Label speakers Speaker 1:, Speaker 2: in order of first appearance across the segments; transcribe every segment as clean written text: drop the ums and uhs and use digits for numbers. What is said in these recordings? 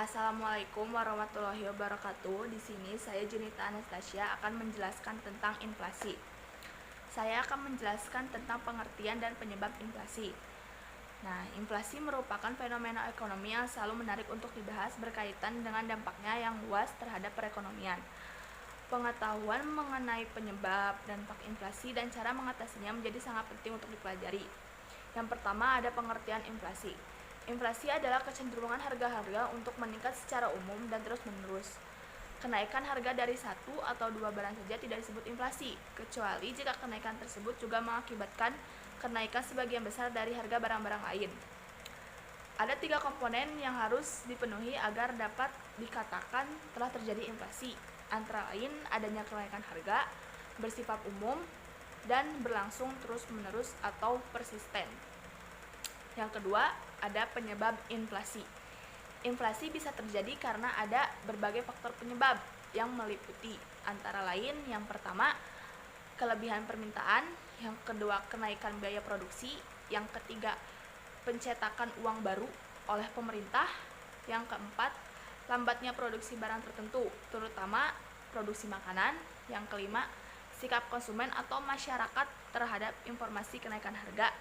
Speaker 1: Assalamualaikum warahmatullahi wabarakatuh. Di sini saya Junita Anastasia akan menjelaskan tentang inflasi. Saya akan menjelaskan tentang pengertian dan penyebab inflasi. Nah, inflasi merupakan fenomena ekonomi yang selalu menarik untuk dibahas berkaitan dengan dampaknya yang luas terhadap perekonomian. Pengetahuan mengenai penyebab, dampak inflasi, dan cara mengatasinya menjadi sangat penting untuk dipelajari. Yang pertama ada pengertian inflasi. Inflasi adalah kecenderungan harga-harga untuk meningkat secara umum dan terus-menerus. Kenaikan harga dari satu atau dua barang saja tidak disebut inflasi, kecuali jika kenaikan tersebut juga mengakibatkan kenaikan sebagian besar dari harga barang-barang lain. Ada 3 komponen yang harus dipenuhi agar dapat dikatakan telah terjadi inflasi, antara lain adanya kenaikan harga, bersifat umum, dan berlangsung terus-menerus atau persisten. Yang kedua, ada penyebab inflasi. Inflasi bisa terjadi karena ada berbagai faktor penyebab yang meliputi antara lain yang pertama, kelebihan permintaan, yang kedua, kenaikan biaya produksi, yang ketiga, pencetakan uang baru oleh pemerintah, yang keempat, lambatnya produksi barang tertentu, terutama produksi makanan, yang kelima, sikap konsumen atau masyarakat terhadap informasi kenaikan harga.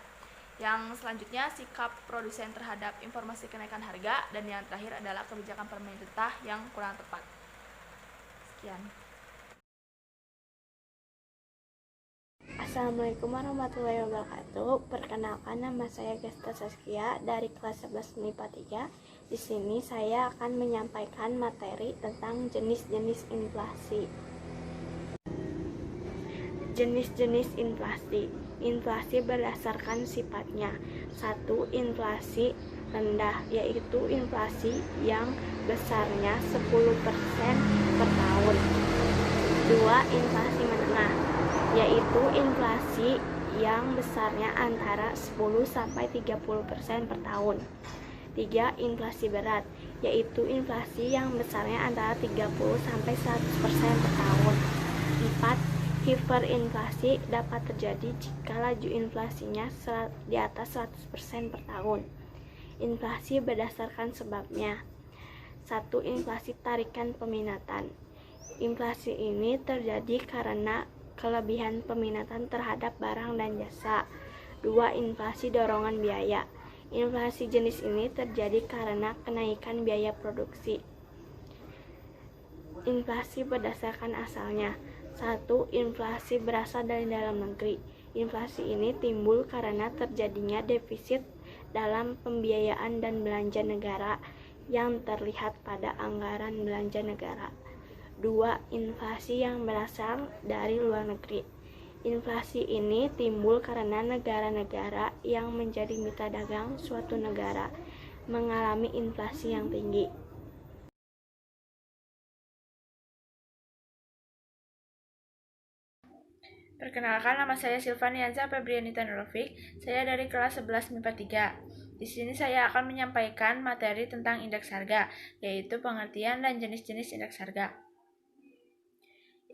Speaker 1: Yang selanjutnya sikap produsen terhadap informasi kenaikan harga, dan yang terakhir adalah kebijakan pemerintah yang kurang tepat. Sekian.
Speaker 2: Assalamualaikum warahmatullahi wabarakatuh. Perkenalkan, nama saya Gesta Saskia dari kelas 11 MIPA 3. Di sini saya akan menyampaikan materi tentang jenis-jenis inflasi. Jenis-jenis inflasi. Inflasi berdasarkan sifatnya. 1. Inflasi rendah, yaitu inflasi yang besarnya 10% per tahun. 2. Inflasi menengah, yaitu inflasi yang besarnya antara 10-30% per tahun. 3. Inflasi berat, yaitu inflasi yang besarnya antara 30-100% per tahun. 4. Hiperinflasi dapat terjadi jika laju inflasinya di atas 100% per tahun. Inflasi berdasarkan sebabnya. 1. Inflasi tarikan peminatan. Inflasi ini terjadi karena kelebihan peminatan terhadap barang dan jasa. 2. Inflasi dorongan biaya. Inflasi jenis ini terjadi karena kenaikan biaya produksi. Inflasi berdasarkan asalnya. 1. Inflasi berasal dari dalam negeri. Inflasi ini timbul karena terjadinya defisit dalam pembiayaan dan belanja negara yang terlihat pada anggaran belanja negara. 2. Inflasi yang berasal dari luar negeri. Inflasi ini timbul karena negara-negara yang menjadi mitra dagang suatu negara mengalami inflasi yang tinggi.
Speaker 3: Perkenalkan, nama saya Silvanianza Febrianita Nurofik. Saya dari kelas 11 MIPA 3. Di sini saya akan menyampaikan materi tentang indeks harga, yaitu pengertian dan jenis-jenis indeks harga.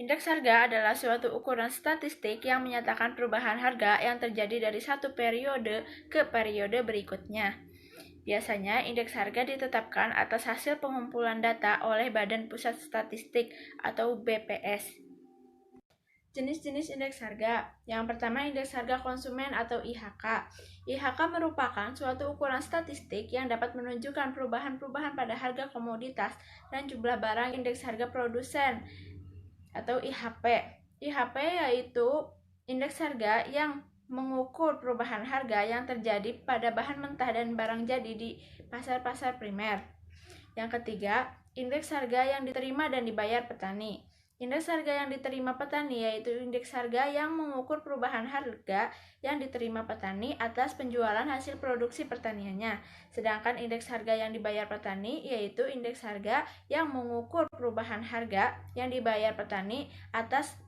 Speaker 3: Indeks harga adalah suatu ukuran statistik yang menyatakan perubahan harga yang terjadi dari satu periode ke periode berikutnya. Biasanya, indeks harga ditetapkan atas hasil pengumpulan data oleh Badan Pusat Statistik atau BPS. Jenis-jenis indeks harga. Yang pertama, indeks harga konsumen atau IHK. IHK merupakan suatu ukuran statistik yang dapat menunjukkan perubahan-perubahan pada harga komoditas dan jumlah barang. Indeks harga produsen atau IHP. IHP yaitu indeks harga yang mengukur perubahan harga yang terjadi pada bahan mentah dan barang jadi di pasar-pasar primer. Yang ketiga, indeks harga yang diterima dan dibayar petani. Indeks harga yang diterima petani yaitu indeks harga yang mengukur perubahan harga yang diterima petani atas penjualan hasil produksi pertaniannya. Sedangkan indeks harga yang dibayar petani yaitu indeks harga yang mengukur perubahan harga yang dibayar petani atas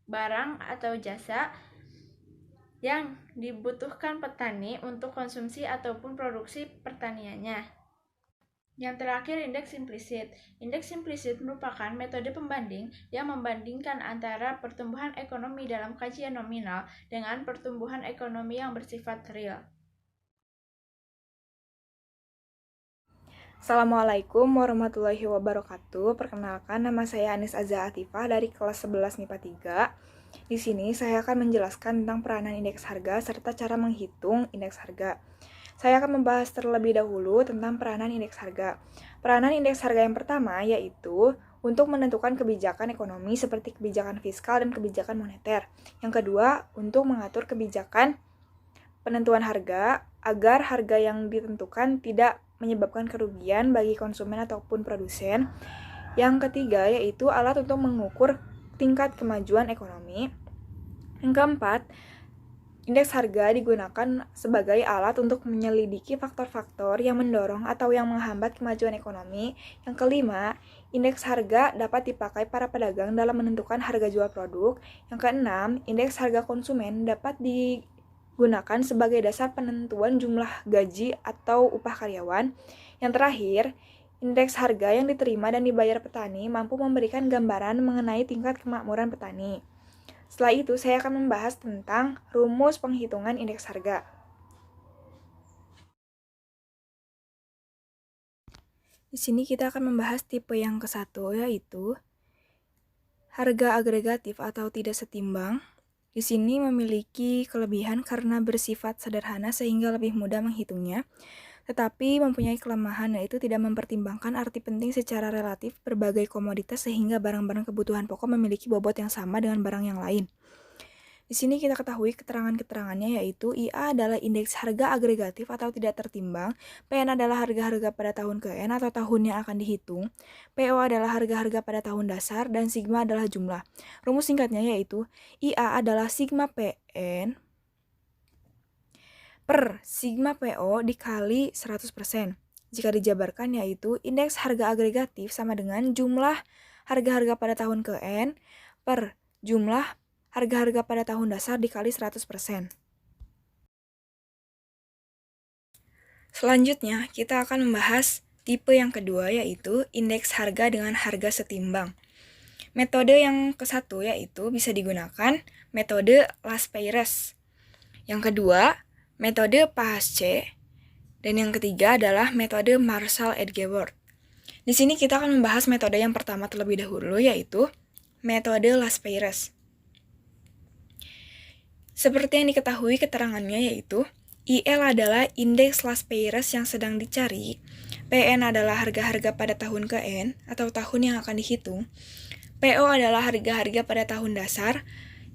Speaker 3: barang atau jasa yang dibutuhkan petani untuk konsumsi ataupun produksi pertaniannya. Yang terakhir, indeks implisit. Indeks implisit merupakan metode pembanding yang membandingkan antara pertumbuhan ekonomi dalam kajian nominal dengan pertumbuhan ekonomi yang bersifat real.
Speaker 4: Assalamualaikum warahmatullahi wabarakatuh. Perkenalkan, nama saya Anis Azza Atifah dari kelas 11 MIPA 3. Di sini saya akan menjelaskan tentang peranan indeks harga serta cara menghitung indeks harga. Saya akan membahas terlebih dahulu tentang peranan indeks harga. Peranan indeks harga yang pertama yaitu untuk menentukan kebijakan ekonomi seperti kebijakan fiskal dan kebijakan moneter. Yang kedua, untuk mengatur kebijakan penentuan harga agar harga yang ditentukan tidak menyebabkan kerugian bagi konsumen ataupun produsen. Yang ketiga yaitu alat untuk mengukur tingkat kemajuan ekonomi. Yang keempat, indeks harga digunakan sebagai alat untuk menyelidiki faktor-faktor yang mendorong atau yang menghambat kemajuan ekonomi. Yang kelima, indeks harga dapat dipakai para pedagang dalam menentukan harga jual produk. Yang keenam, indeks harga konsumen dapat digunakan sebagai dasar penentuan jumlah gaji atau upah karyawan. Yang terakhir, indeks harga yang diterima dan dibayar petani mampu memberikan gambaran mengenai tingkat kemakmuran petani. Setelah itu, saya akan membahas tentang rumus penghitungan indeks harga. Di sini kita akan membahas tipe yang ke-1, yaitu harga agregatif atau tidak setimbang. Di sini memiliki kelebihan karena bersifat sederhana sehingga lebih mudah menghitungnya, tetapi mempunyai kelemahan yaitu tidak mempertimbangkan arti penting secara relatif berbagai komoditas sehingga barang-barang kebutuhan pokok memiliki bobot yang sama dengan barang yang lain. Di sini kita ketahui keterangan-keterangannya yaitu IA adalah indeks harga agregatif atau tidak tertimbang, PN adalah harga-harga pada tahun ke-N atau tahun yang akan dihitung, PO adalah harga-harga pada tahun dasar, dan sigma adalah jumlah. Rumus singkatnya yaitu IA adalah sigma PN per sigma PO dikali 100%. Jika dijabarkan yaitu indeks harga agregatif sama dengan jumlah harga-harga pada tahun ke-N per jumlah harga-harga pada tahun dasar dikali 100%. Selanjutnya, kita akan membahas tipe yang kedua yaitu indeks harga dengan harga setimbang. Metode yang ke-1 yaitu bisa digunakan metode Las-Peyres. Yang kedua, metode Pahasce. Dan yang ketiga adalah metode Marshall-Edgeworth. Di sini kita akan membahas metode yang pertama terlebih dahulu yaitu metode Las-Peyres. Seperti yang diketahui keterangannya yaitu IL adalah indeks Las-Peyres yang sedang dicari, PN adalah harga-harga pada tahun ke-N atau tahun yang akan dihitung, PO adalah harga-harga pada tahun dasar,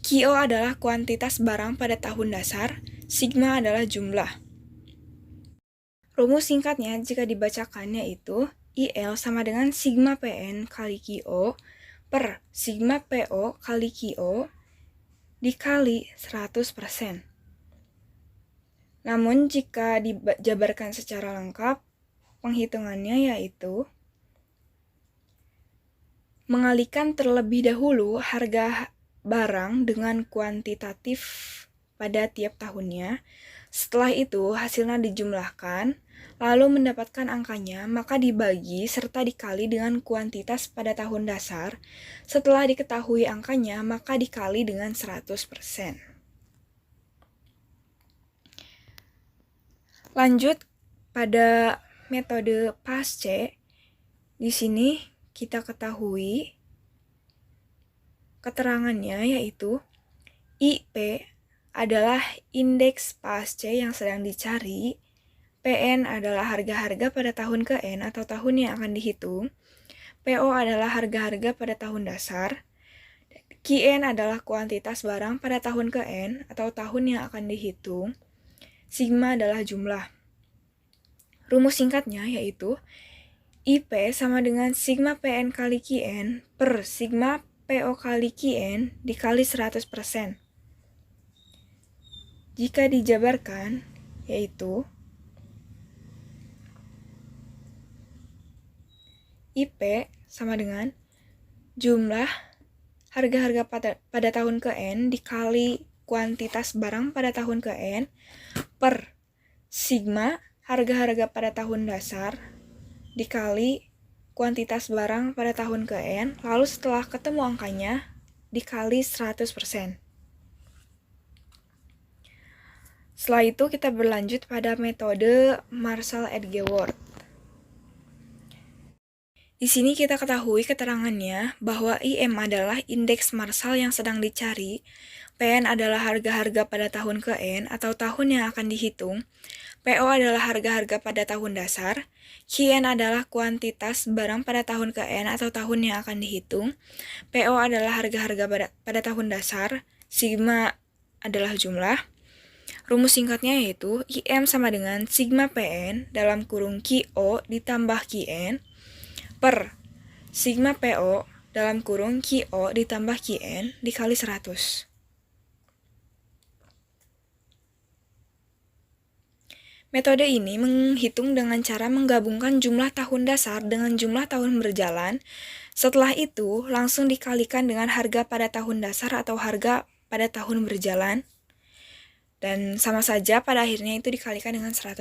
Speaker 4: QO adalah kuantitas barang pada tahun dasar, sigma adalah jumlah. Rumus singkatnya jika dibacakan yaitu IL sama dengan sigma PN kali QO per sigma PO kali QO dikali 100%. Namun jika dijabarkan secara lengkap, penghitungannya yaitu mengalihkan terlebih dahulu harga barang dengan kuantitatif pada tiap tahunnya. Setelah itu hasilnya dijumlahkan, lalu mendapatkan angkanya, maka dibagi serta dikali dengan kuantitas pada tahun dasar. Setelah diketahui angkanya, maka dikali dengan 100%. Lanjut pada metode Pahasce. Di sini kita ketahui keterangannya yaitu IP adalah indeks Pahasce yang sedang dicari, PN adalah harga-harga pada tahun ke-N atau tahun yang akan dihitung, PO adalah harga-harga pada tahun dasar, QN adalah kuantitas barang pada tahun ke-N atau tahun yang akan dihitung, sigma adalah jumlah. Rumus singkatnya yaitu IP sama dengan sigma PN kali QN per sigma PO kali QN dikali 100%. Jika dijabarkan, yaitu IP sama dengan jumlah harga-harga pada tahun ke-N dikali kuantitas barang pada tahun ke-N per sigma harga-harga pada tahun dasar dikali kuantitas barang pada tahun ke-N, lalu setelah ketemu angkanya dikali 100%. Setelah itu kita berlanjut pada metode Marshall-Edgeworth. Di sini kita ketahui keterangannya bahwa IM adalah indeks Marshall yang sedang dicari, PN adalah harga-harga pada tahun ke N atau tahun yang akan dihitung, PO adalah harga-harga pada tahun dasar, QN adalah kuantitas barang pada tahun ke N atau tahun yang akan dihitung, PO adalah harga-harga pada tahun dasar, sigma adalah jumlah. Rumus singkatnya yaitu IM sama dengan sigma PN dalam kurung QO ditambah QN per sigma PO dalam kurung QO ditambah QN dikali 100. Metode ini menghitung dengan cara menggabungkan jumlah tahun dasar dengan jumlah tahun berjalan. Setelah itu, langsung dikalikan dengan harga pada tahun dasar atau harga pada tahun berjalan. Dan sama saja pada akhirnya itu dikalikan dengan 100%.